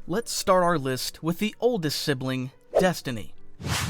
Let's start our list with the oldest sibling, Destiny.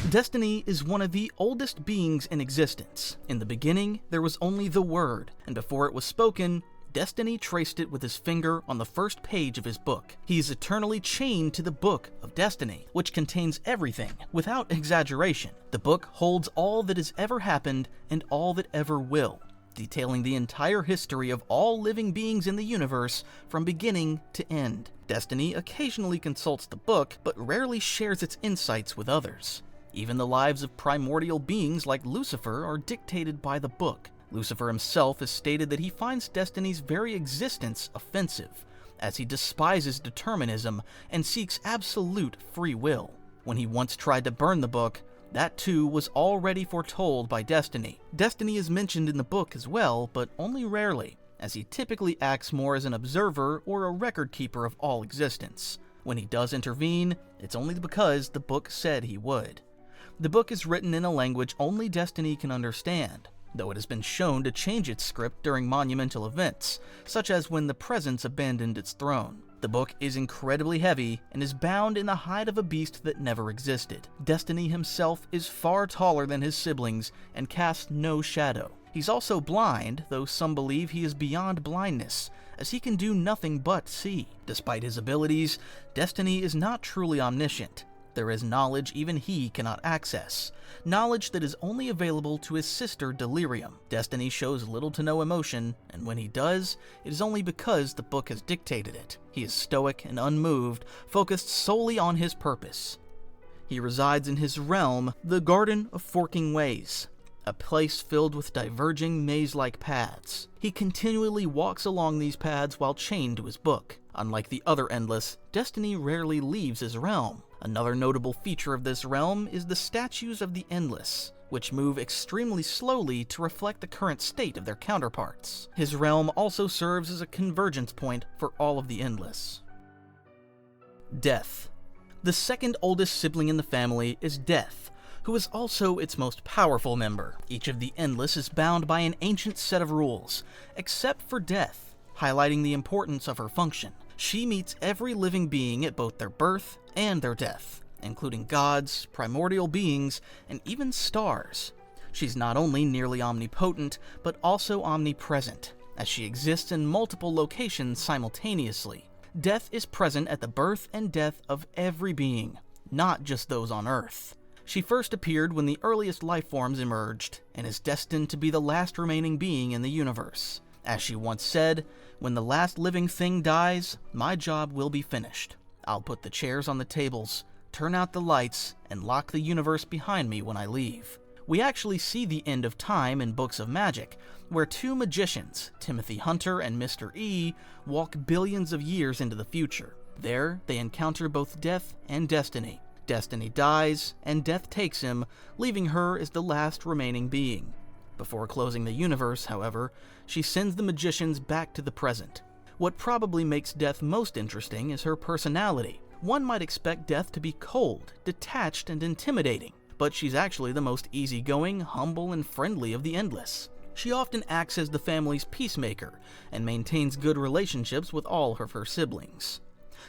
Destiny is one of the oldest beings in existence. In the beginning, there was only the word, and before it was spoken, Destiny traced it with his finger on the first page of his book. He is eternally chained to the Book of Destiny, which contains everything, without exaggeration. The book holds all that has ever happened and all that ever will, detailing the entire history of all living beings in the universe from beginning to end. Destiny occasionally consults the book, but rarely shares its insights with others. Even the lives of primordial beings like Lucifer are dictated by the book. Lucifer himself has stated that he finds Destiny's very existence offensive, as he despises determinism and seeks absolute free will. When he once tried to burn the book, that too was already foretold by Destiny. Destiny is mentioned in the book as well, but only rarely, as he typically acts more as an observer or a record keeper of all existence. When he does intervene, it's only because the book said he would. The book is written in a language only Destiny can understand, though it has been shown to change its script during monumental events, such as when the Presence abandoned its throne. The book is incredibly heavy and is bound in the hide of a beast that never existed. Destiny himself is far taller than his siblings and casts no shadow. He's also blind, though some believe he is beyond blindness, as he can do nothing but see. Despite his abilities, Destiny is not truly omniscient. There is knowledge even he cannot access, knowledge that is only available to his sister Delirium. Destiny shows little to no emotion, and when he does, it is only because the book has dictated it. He is stoic and unmoved, focused solely on his purpose. He resides in his realm, the Garden of Forking Ways, a place filled with diverging maze-like paths. He continually walks along these paths while chained to his book. Unlike the other Endless, Destiny rarely leaves his realm. Another notable feature of this realm is the statues of the Endless, which move extremely slowly to reflect the current state of their counterparts. His realm also serves as a convergence point for all of the Endless. Death. The second oldest sibling in the family is Death, who is also its most powerful member. Each of the Endless is bound by an ancient set of rules, except for Death, highlighting the importance of her function. She meets every living being at both their birth and their death, including gods, primordial beings, and even stars. She's not only nearly omnipotent, but also omnipresent, as she exists in multiple locations simultaneously. Death is present at the birth and death of every being, not just those on Earth. She first appeared when the earliest life forms emerged, and is destined to be the last remaining being in the universe. As she once said, "When the last living thing dies, my job will be finished. I'll put the chairs on the tables, turn out the lights, and lock the universe behind me when I leave." We actually see the end of time in books of magic, where two magicians, Timothy Hunter and Mr. E, walk billions of years into the future. There, they encounter both Death and Destiny. Destiny dies, and Death takes him, leaving her as the last remaining being. Before closing the universe, however, she sends the magicians back to the present. What probably makes Death most interesting is her personality. One might expect Death to be cold, detached, and intimidating, but she's actually the most easygoing, humble, and friendly of the Endless. She often acts as the family's peacemaker, and maintains good relationships with all of her siblings.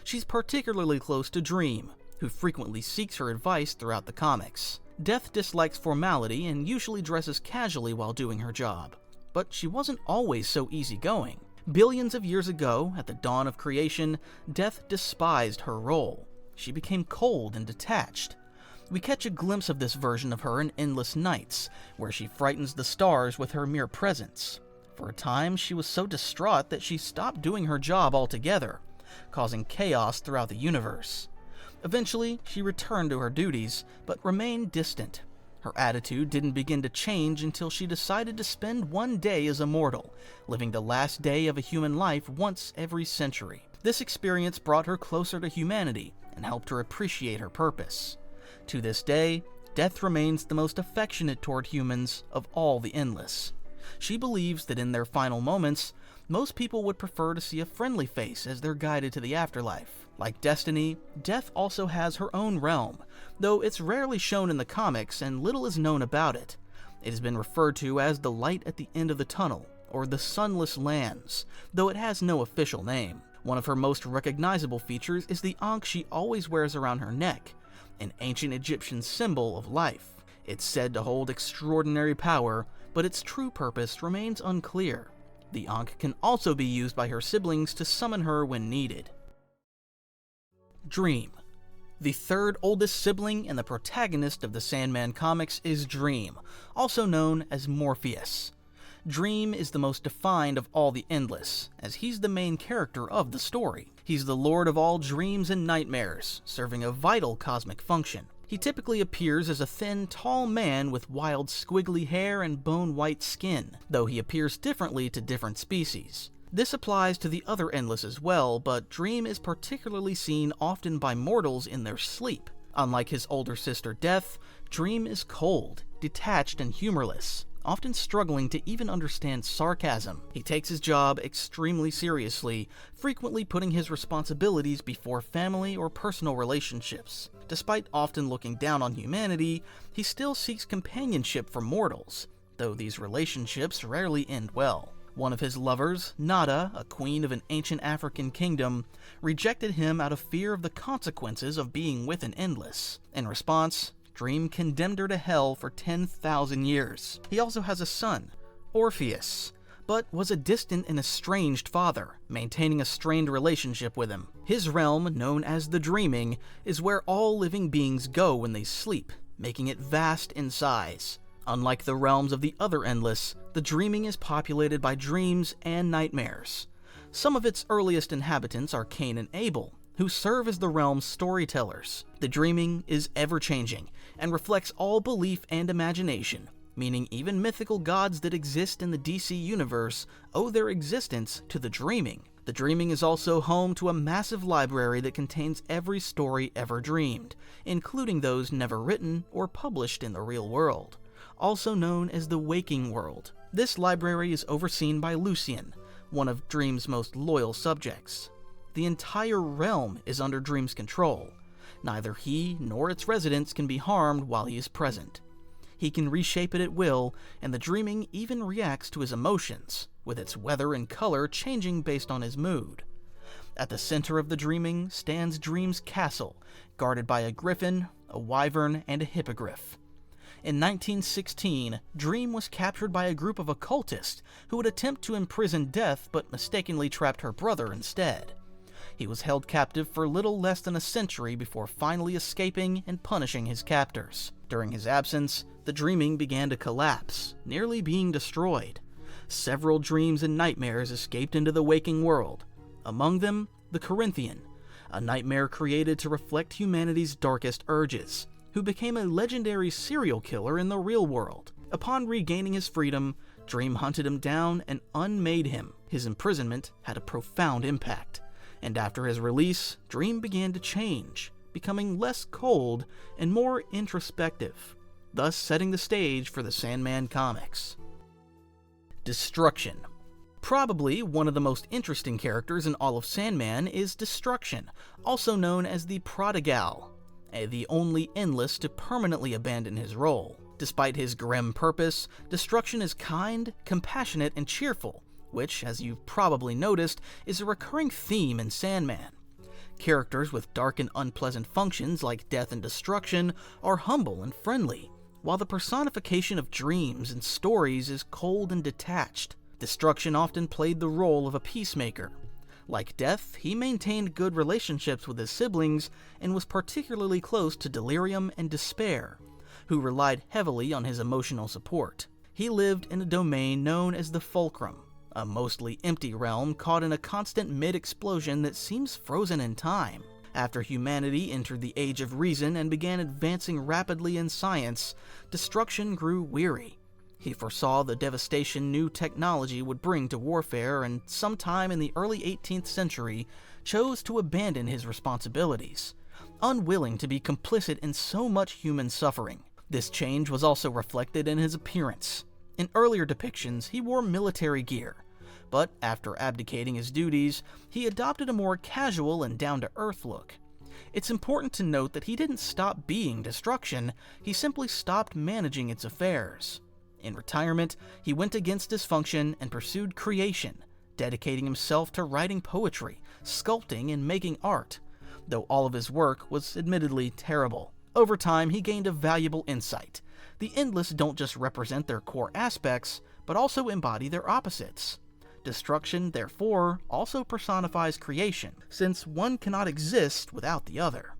She's particularly close to Dream, who frequently seeks her advice throughout the comics. Death dislikes formality and usually dresses casually while doing her job. But she wasn't always so easygoing. Billions of years ago, at the dawn of creation, Death despised her role. She became cold and detached. We catch a glimpse of this version of her in Endless Nights, where she frightens the stars with her mere presence. For a time, she was so distraught that she stopped doing her job altogether, causing chaos throughout the universe. Eventually, she returned to her duties, but remained distant. Her attitude didn't begin to change until she decided to spend one day as a mortal, living the last day of a human life once every century. This experience brought her closer to humanity and helped her appreciate her purpose. To this day, Death remains the most affectionate toward humans of all the Endless. She believes that in their final moments, most people would prefer to see a friendly face as they're guided to the afterlife. Like Destiny, Death also has her own realm, though it's rarely shown in the comics and little is known about it. It has been referred to as the light at the end of the tunnel, or the Sunless Lands, though it has no official name. One of her most recognizable features is the ankh she always wears around her neck, an ancient Egyptian symbol of life. It's said to hold extraordinary power, but its true purpose remains unclear. The ankh can also be used by her siblings to summon her when needed. Dream. The third oldest sibling and the protagonist of the Sandman comics is Dream, also known as Morpheus. Dream is the most defined of all the Endless, as he's the main character of the story. He's the lord of all dreams and nightmares, serving a vital cosmic function. He typically appears as a thin, tall man with wild, squiggly hair and bone-white skin, though he appears differently to different species. This applies to the other Endless as well, but Dream is particularly seen often by mortals in their sleep. Unlike his older sister Death, Dream is cold, detached, and humorless, often struggling to even understand sarcasm. He takes his job extremely seriously, frequently putting his responsibilities before family or personal relationships. Despite often looking down on humanity, he still seeks companionship from mortals, though these relationships rarely end well. One of his lovers, Nada, a queen of an ancient African kingdom, rejected him out of fear of the consequences of being with an Endless. In response, Dream condemned her to hell for 10,000 years. He also has a son, Orpheus, but was a distant and estranged father, maintaining a strained relationship with him. His realm, known as the Dreaming, is where all living beings go when they sleep, making it vast in size. Unlike the realms of the other Endless, the Dreaming is populated by dreams and nightmares. Some of its earliest inhabitants are Cain and Abel, who serve as the realm's storytellers. The Dreaming is ever-changing, and reflects all belief and imagination, meaning even mythical gods that exist in the DC universe owe their existence to the Dreaming. The Dreaming is also home to a massive library that contains every story ever dreamed, including those never written or published in the real world, also known as the Waking World. This library is overseen by Lucian, one of Dream's most loyal subjects. The entire realm is under Dream's control. Neither he nor its residents can be harmed while he is present. He can reshape it at will, and the Dreaming even reacts to his emotions, with its weather and color changing based on his mood. At the center of the Dreaming stands Dream's castle, guarded by a griffin, a wyvern, and a hippogriff. In 1916, Dream was captured by a group of occultists who would attempt to imprison Death but mistakenly trapped her brother instead. He was held captive for little less than a century before finally escaping and punishing his captors. During his absence, the Dreaming began to collapse, nearly being destroyed. Several dreams and nightmares escaped into the waking world. Among them, the Corinthian, a nightmare created to reflect humanity's darkest urges, who became a legendary serial killer in the real world. Upon regaining his freedom, Dream hunted him down and unmade him. His imprisonment had a profound impact, and after his release, Dream began to change, becoming less cold and more introspective, thus setting the stage for the Sandman comics. Destruction. Probably one of the most interesting characters in all of Sandman is Destruction, also known as the Prodigal, the only Endless to permanently abandon his role. Despite his grim purpose, Destruction is kind, compassionate, and cheerful, which, as you've probably noticed, is a recurring theme in Sandman. Characters with dark and unpleasant functions like Death and Destruction are humble and friendly, while the personification of dreams and stories is cold and detached. Destruction often played the role of a peacemaker. Like Death, he maintained good relationships with his siblings and was particularly close to Delirium and Despair, who relied heavily on his emotional support. He lived in a domain known as the Fulcrum, a mostly empty realm caught in a constant mid-explosion that seems frozen in time. After humanity entered the Age of Reason and began advancing rapidly in science, Destruction grew weary. He foresaw the devastation new technology would bring to warfare, and sometime in the early 18th century chose to abandon his responsibilities, unwilling to be complicit in so much human suffering. This change was also reflected in his appearance. In earlier depictions, he wore military gear, but after abdicating his duties, he adopted a more casual and down-to-earth look. It's important to note that he didn't stop being Destruction, he simply stopped managing its affairs. In retirement, he went against dysfunction and pursued creation, dedicating himself to writing poetry, sculpting and making art, though all of his work was admittedly terrible. Over time, he gained a valuable insight. The Endless don't just represent their core aspects, but also embody their opposites. Destruction, therefore, also personifies creation, since one cannot exist without the other.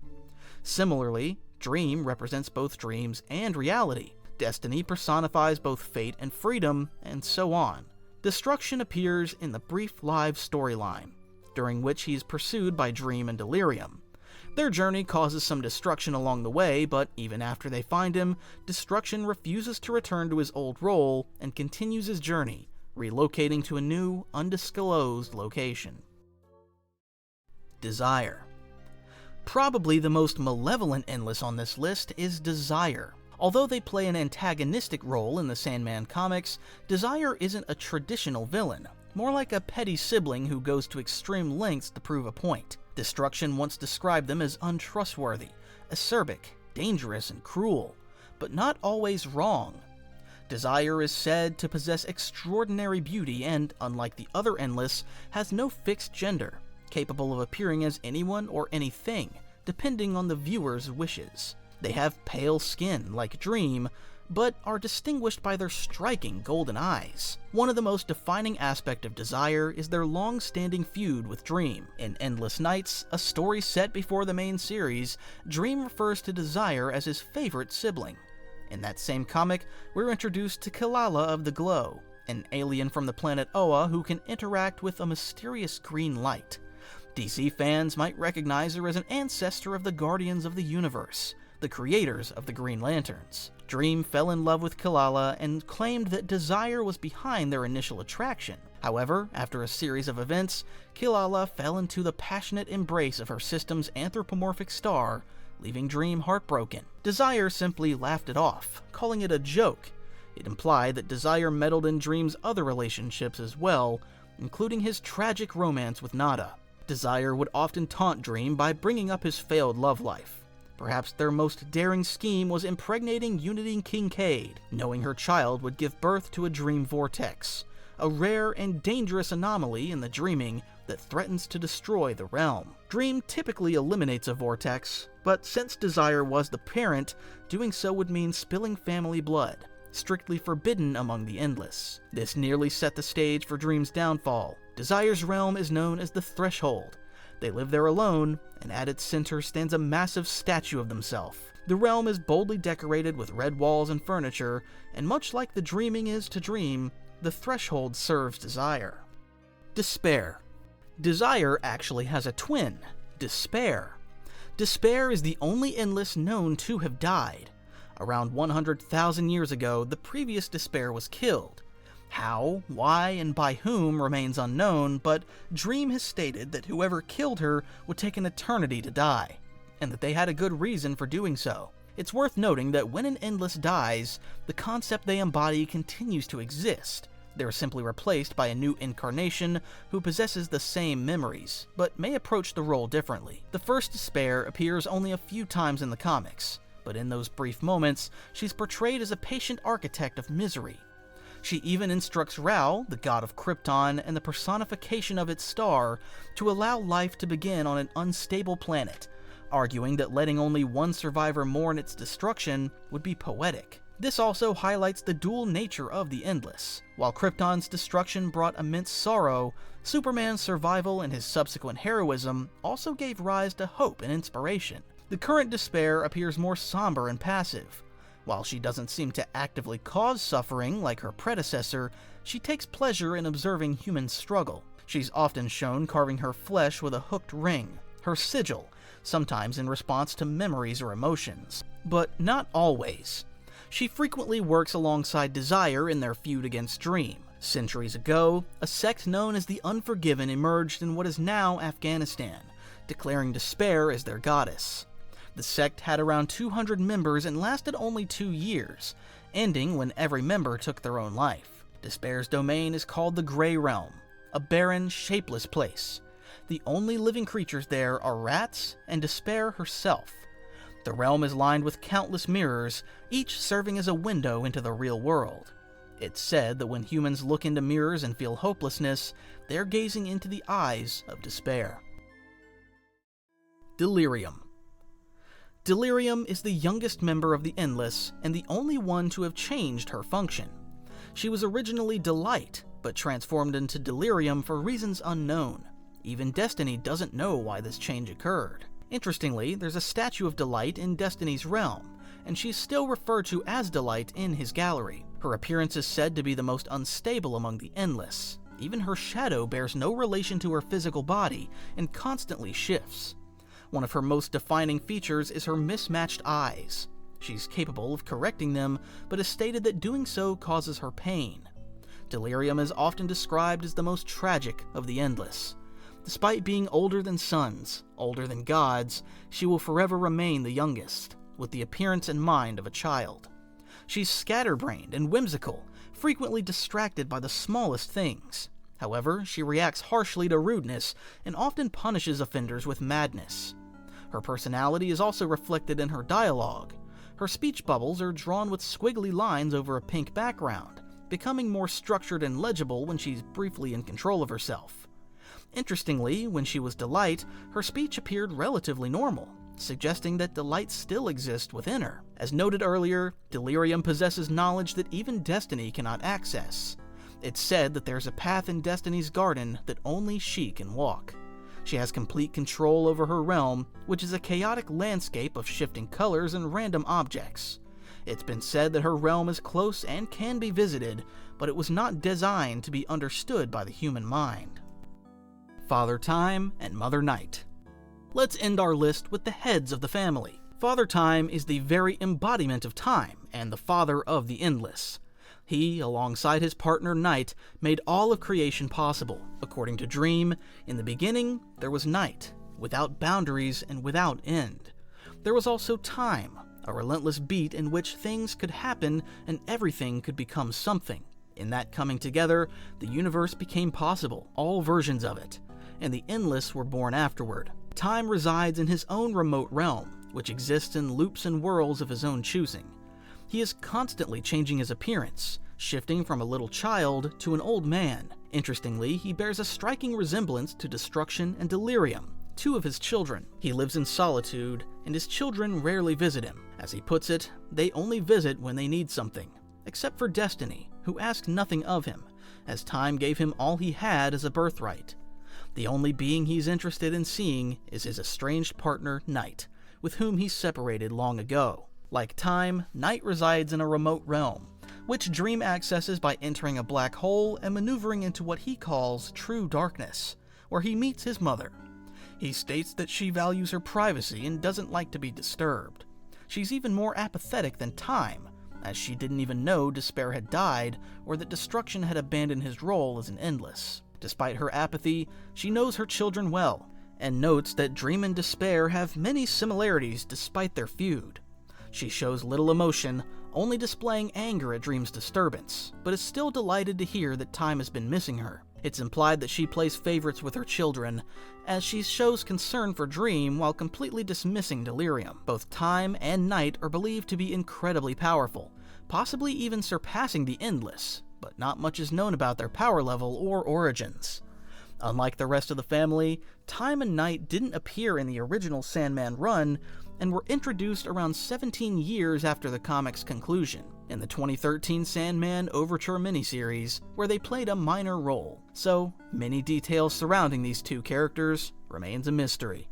Similarly, Dream represents both dreams and reality. Destiny personifies both fate and freedom, and so on. Destruction appears in the brief live storyline, during which he is pursued by Dream and Delirium. Their journey causes some destruction along the way, but even after they find him, Destruction refuses to return to his old role and continues his journey, relocating to a new, undisclosed location. Desire. Probably the most malevolent Endless on this list is Desire. Although they play an antagonistic role in the Sandman comics, Desire isn't a traditional villain, more like a petty sibling who goes to extreme lengths to prove a point. Destruction once described them as untrustworthy, acerbic, dangerous, and cruel, but not always wrong. Desire is said to possess extraordinary beauty and, unlike the other Endless, has no fixed gender, capable of appearing as anyone or anything, depending on the viewer's wishes. They have pale skin, like Dream, but are distinguished by their striking golden eyes. One of the most defining aspects of Desire is their long-standing feud with Dream. In Endless Nights, a story set before the main series, Dream refers to Desire as his favorite sibling. In that same comic, we're introduced to Kilala of the Glow, an alien from the planet Oa who can interact with a mysterious green light. DC fans might recognize her as an ancestor of the Guardians of the Universe, the creators of the Green Lanterns. Dream fell in love with Kilala and claimed that Desire was behind their initial attraction. However, after a series of events, Kilala fell into the passionate embrace of her system's anthropomorphic star, leaving Dream heartbroken. Desire simply laughed it off, calling it a joke. It implied that Desire meddled in Dream's other relationships as well, including his tragic romance with Nada. Desire would often taunt Dream by bringing up his failed love life. Perhaps their most daring scheme was impregnating Unity Kincaid, knowing her child would give birth to a dream vortex, a rare and dangerous anomaly in the dreaming that threatens to destroy the realm. Dream typically eliminates a vortex, but since Desire was the parent, doing so would mean spilling family blood, strictly forbidden among the Endless. This nearly set the stage for Dream's downfall. Desire's realm is known as the Threshold. They live there alone, and at its center stands a massive statue of themselves. The realm is boldly decorated with red walls and furniture, and much like the dreaming is to Dream, the Threshold serves Desire. Despair. Desire actually has a twin, Despair. Despair is the only Endless known to have died. Around 100,000 years ago, the previous Despair was killed. How, why, and by whom remains unknown, but Dream has stated that whoever killed her would take an eternity to die, and that they had a good reason for doing so. It's worth noting that when an Endless dies, the concept they embody continues to exist. They're simply replaced by a new incarnation who possesses the same memories, but may approach the role differently. The first Despair appears only a few times in the comics, but in those brief moments, she's portrayed as a patient architect of misery. She even instructs Rao, the god of Krypton and the personification of its star, to allow life to begin on an unstable planet, arguing that letting only one survivor mourn its destruction would be poetic. This also highlights the dual nature of the Endless. While Krypton's destruction brought immense sorrow, Superman's survival and his subsequent heroism also gave rise to hope and inspiration. The current Despair appears more somber and passive. While she doesn't seem to actively cause suffering like her predecessor, she takes pleasure in observing human struggle. She's often shown carving her flesh with a hooked ring, her sigil, sometimes in response to memories or emotions. But not always. She frequently works alongside Desire in their feud against Dream. Centuries ago, a sect known as the Unforgiven emerged in what is now Afghanistan, declaring Despair as their goddess. The sect had around 200 members and lasted only 2 years, ending when every member took their own life. Despair's domain is called the Grey Realm, a barren, shapeless place. The only living creatures there are rats and Despair herself. The realm is lined with countless mirrors, each serving as a window into the real world. It's said that when humans look into mirrors and feel hopelessness, they're gazing into the eyes of Despair. Delirium. Delirium is the youngest member of the Endless and the only one to have changed her function. She was originally Delight, but transformed into Delirium for reasons unknown. Even Destiny doesn't know why this change occurred. Interestingly, there's a statue of Delight in Destiny's realm, and she's still referred to as Delight in his gallery. Her appearance is said to be the most unstable among the Endless. Even her shadow bears no relation to her physical body and constantly shifts. One of her most defining features is her mismatched eyes. She's capable of correcting them, but has stated that doing so causes her pain. Delirium is often described as the most tragic of the Endless. Despite being older than suns, older than gods, she will forever remain the youngest, with the appearance and mind of a child. She's scatterbrained and whimsical, frequently distracted by the smallest things. However, she reacts harshly to rudeness and often punishes offenders with madness. Her personality is also reflected in her dialogue. Her speech bubbles are drawn with squiggly lines over a pink background, becoming more structured and legible when she's briefly in control of herself. Interestingly, when she was Delight, her speech appeared relatively normal, suggesting that Delight still exists within her. As noted earlier, Delirium possesses knowledge that even Destiny cannot access. It's said that there's a path in Destiny's garden that only she can walk. She has complete control over her realm, which is a chaotic landscape of shifting colors and random objects. It's been said that her realm is close and can be visited, but it was not designed to be understood by the human mind. Father Time and Mother Night. Let's end our list with the heads of the family. Father Time is the very embodiment of time and the father of the Endless. He, alongside his partner Night, made all of creation possible. According to Dream, in the beginning, there was night, without boundaries and without end. There was also time, a relentless beat in which things could happen and everything could become something. In that coming together, the universe became possible, all versions of it, and the Endless were born afterward. Time resides in his own remote realm, which exists in loops and whirls of his own choosing. He is constantly changing his appearance, shifting from a little child to an old man. Interestingly, he bears a striking resemblance to Destruction and Delirium, two of his children. He lives in solitude, and his children rarely visit him. As he puts it, they only visit when they need something, except for Destiny, who asks nothing of him, as Time gave him all he had as a birthright. The only being he's interested in seeing is his estranged partner, Night, with whom he separated long ago. Like Time, Night resides in a remote realm, which Dream accesses by entering a black hole and maneuvering into what he calls true darkness, where he meets his mother. He states that she values her privacy and doesn't like to be disturbed. She's even more apathetic than Time, as she didn't even know Despair had died or that Destruction had abandoned his role as an Endless. Despite her apathy, she knows her children well, and notes that Dream and Despair have many similarities despite their feud. She shows little emotion, only displaying anger at Dream's disturbance, but is still delighted to hear that Time has been missing her. It's implied that she plays favorites with her children, as she shows concern for Dream while completely dismissing Delirium. Both Time and Night are believed to be incredibly powerful, possibly even surpassing the Endless, but not much is known about their power level or origins. Unlike the rest of the family, Time and Night didn't appear in the original Sandman run, and were introduced around 17 years after the comic's conclusion, in the 2013 Sandman Overture miniseries, where they played a minor role. So, many details surrounding these two characters remains a mystery.